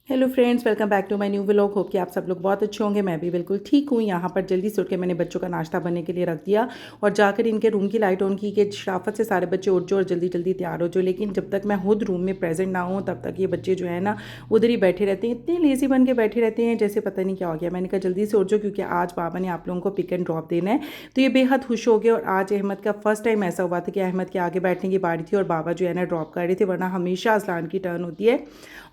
Hello friends, welcome back to my new vlog. Hope कि आप सब लोग बहुत अच्छे होंगे। मैं भी बिल्कुल ठीक हूँ। यहाँ पर जल्दी से उठ के मैंने बच्चों का नाश्ता बनने के लिए रख दिया और जाकर इनके रूम की लाइट ऑन की कि शराफत से सारे बच्चे उठ जाओ और जल्दी जल्दी तैयार हो जाओ। लेकिन जब तक मैं खुद रूम में प्रेजेंट ना हूँ तब तक ये बच्चे जो है ना उधर ही बैठे रहते हैं, इतने लेजी बन के बैठे रहते हैं जैसे पता नहीं क्या हो गया। मैंने कहा जल्दी से उठ जाओ क्योंकि आज पापा ने आप लोगों को पिक एंड ड्रॉप देना है। तो ये बेहद खुश हो गए और आज अहमद का फर्स्ट टाइम ऐसा हुआ था कि अहमद के आगे बैठने की बारी थी और बाबा जो है ना ड्रॉप कर रहे थे, वरना हमेशा असलान की टर्न होती है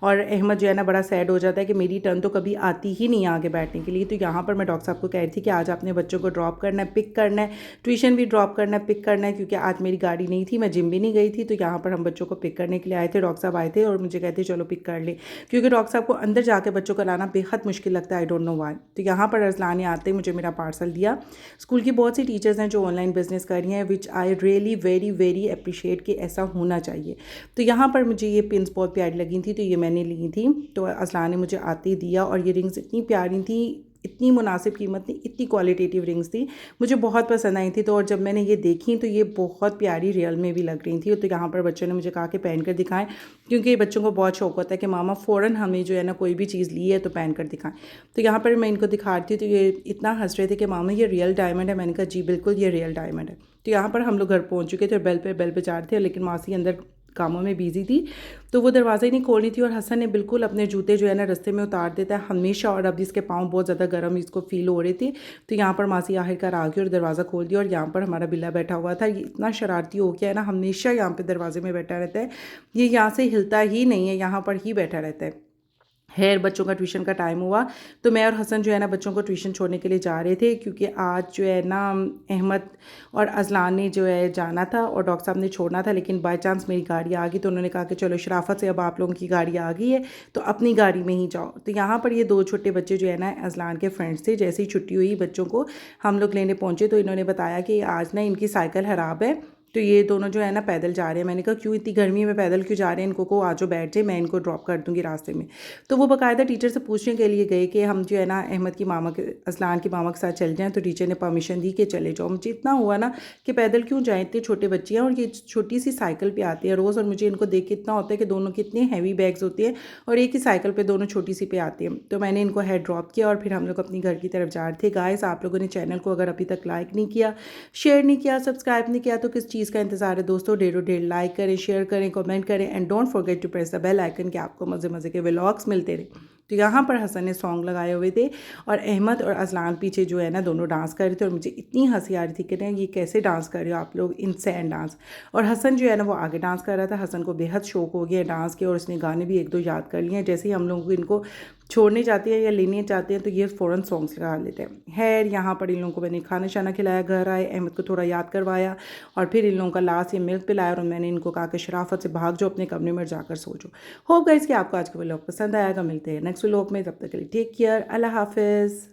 और अहमद जो है ना बड़ा सैड हो जाता है कि मेरी टर्न तो कभी आती ही नहीं है आगे बैठने के लिए। तो यहाँ पर मैं डॉक्टर साहब को कह रही थी कि आज आपने बच्चों को ड्रॉप करना है, पिक करना है, ट्यूशन भी ड्रॉप करना है, पिक करना है, क्योंकि आज मेरी गाड़ी नहीं थी, मैं जिम भी नहीं गई थी। तो यहाँ पर हम बच्चों को पिक करने के लिए आए थे। डॉक्टर साहब आए थे और मुझे कहते चलो पिक कर ले, क्योंकि डॉक्टर साहब को अंदर जाकर बच्चों को लाना बेहद मुश्किल लगता है। I don't know why. तो यहाँ पर अजलान ने आते ही मुझे मेरा पार्सल दिया। स्कूल की बहुत सी टीचर्स हैं जो ऑनलाइन बिजनेस कर रही हैं, which I really very very appreciate कि ऐसा होना चाहिए। तो यहाँ पर मुझे ये पिन्स बहुत प्यारी लगी थी तो ये मैंने ली थी। तो असलान ने मुझे आते ही दिया और ये रिंग्स इतनी प्यारी थी, इतनी मुनासिब कीमत थी, इतनी क्वालिटेटिव रिंग्स थी, मुझे बहुत पसंद आई थी। तो और जब मैंने ये देखी तो ये बहुत प्यारी रियल में भी लग रही थी। तो यहाँ पर बच्चों ने मुझे कहा कि पहन कर दिखाएं, क्योंकि बच्चों को बहुत शौक होता है कि मामा फ़ौरन हमें जो है ना कोई भी चीज़ ली है तो पहन कर दिखाएं। तो यहाँ पर मैं इनको दिखा रही थी तो ये इतना हंस रहे थे कि मामा ये रियल डायमंड है। मैंने कहा जी बिल्कुल ये रियल डायमंड है। तो यहाँ पर हम लोग घर पहुँच चुके थे और बेल पे जा रहे थे, लेकिन मासी अंदर कामों में बिजी थी तो वो दरवाज़ा ही नहीं खोल रही थी। और हसन ने बिल्कुल अपने जूते जो है ना रास्ते में उतार देता है हमेशा, और अब इसके पाँव बहुत ज़्यादा गर्म इसको फील हो रही थी। तो यहाँ पर मासी आखिरकार आ गई और दरवाज़ा खोल दिया और यहाँ पर हमारा बिल्ला बैठा हुआ था। ये इतना शरारती हो गया है ना, हमेशा यहाँ पे दरवाजे में बैठा रहता है, ये यहाँ से हिलता ही नहीं है, यहाँ पर ही बैठा रहता है। बच्चों का ट्यूशन का टाइम हुआ तो मैं और हसन जो है ना बच्चों को ट्यूशन छोड़ने के लिए जा रहे थे, क्योंकि आज जो है ना अहमद और अजलान ने जो है जाना था और डॉक्टर साहब ने छोड़ना था, लेकिन बाय चांस मेरी गाड़ी आ गई तो उन्होंने कहा कि चलो शराफत से अब आप लोगों की गाड़ी आ गई है तो अपनी गाड़ी में ही जाओ। तो यहाँ पर ये दो छोटे बच्चे जो है ना अजलान के फ्रेंड्स थे। जैसे ही छुट्टी हुई बच्चों को हम लोग लेने पहुँचे तो इन्होंने बताया कि आज ना इनकी साइकिल ख़राब है, तो ये दोनों जो है ना पैदल जा रहे हैं। मैंने कहा क्यों इतनी गर्मी में पैदल क्यों जा रहे हैं, इनको को आज बैठ जाए, मैं इनको ड्रॉप कर दूँगी रास्ते में। तो वो बाकायदा टीचर से पूछने के लिए गए कि हम जो है ना अहमद की मामा के असलान की मामा के साथ चल जाएँ, तो टीचर ने परमिशन दी कि चले जाओ। मुझे इतना हुआ ना कि पैदल क्यों जाएँ, इतने छोटे बच्चे हैं और ये छोटी सी साइकिल पर आती है रोज़, और मुझे इनको देख के इतना होता है कि दोनों की इतने हैवी बैग्स होते हैं और एक ही साइकिल पर दोनों छोटी सी पे आती हैं। तो मैंने इनको हेड ड्रॉप किया और फिर हम लोग अपनी घर की तरफ जा रहे थे। गाइस, आप लोगों ने चैनल को अगर अभी तक लाइक नहीं किया, शेयर नहीं किया, सब्सक्राइब नहीं किया तो किस चीज़ का इंतज़ार है दोस्तों। ढेरों ढेर लाइक करें, शेयर करें, कमेंट करें and don't forget to press the bell icon कि आपको मज़े मज़े के व्लॉग्स मिलते रहे। तो यहाँ पर हसन ने सॉन्ग लगाए हुए थे और अहमद और अजलान पीछे जो है ना दोनों डांस कर रहे थे और मुझे इतनी हंसी आ रही थी कि ना ये कैसे डांस कर रहे हो आप लोग, इनसेन डांस। और हसन जो है ना वो आगे डांस कर रहा था। हसन को बेहद शौक हो गया डांस के और उसने गाने भी एक दो याद कर लिए हैं। जैसे ही हम लोगों को इनको छोड़ने जाते हैं या लेने जाते हैं तो ये फ़ौरन सॉन्ग्स लगा लेते हैं। यहाँ पर इन लोगों को मैंने खाना शाना खिलाया, घर आए, अहमद को थोड़ा याद करवाया और फिर इन लोगों का लास्ट ये मिल्क पिलाया और मैंने इनको कहा कि शराफत से भाग जाओ अपने कमरे में जाकर सो जाओ। होप गाइस कि आपको आज का व्लॉग पसंद आएगा। मिलते हैं नेक्स्ट व्लॉग में, तब तक के लिए टेक केयर, अल्लाह हाफिज़।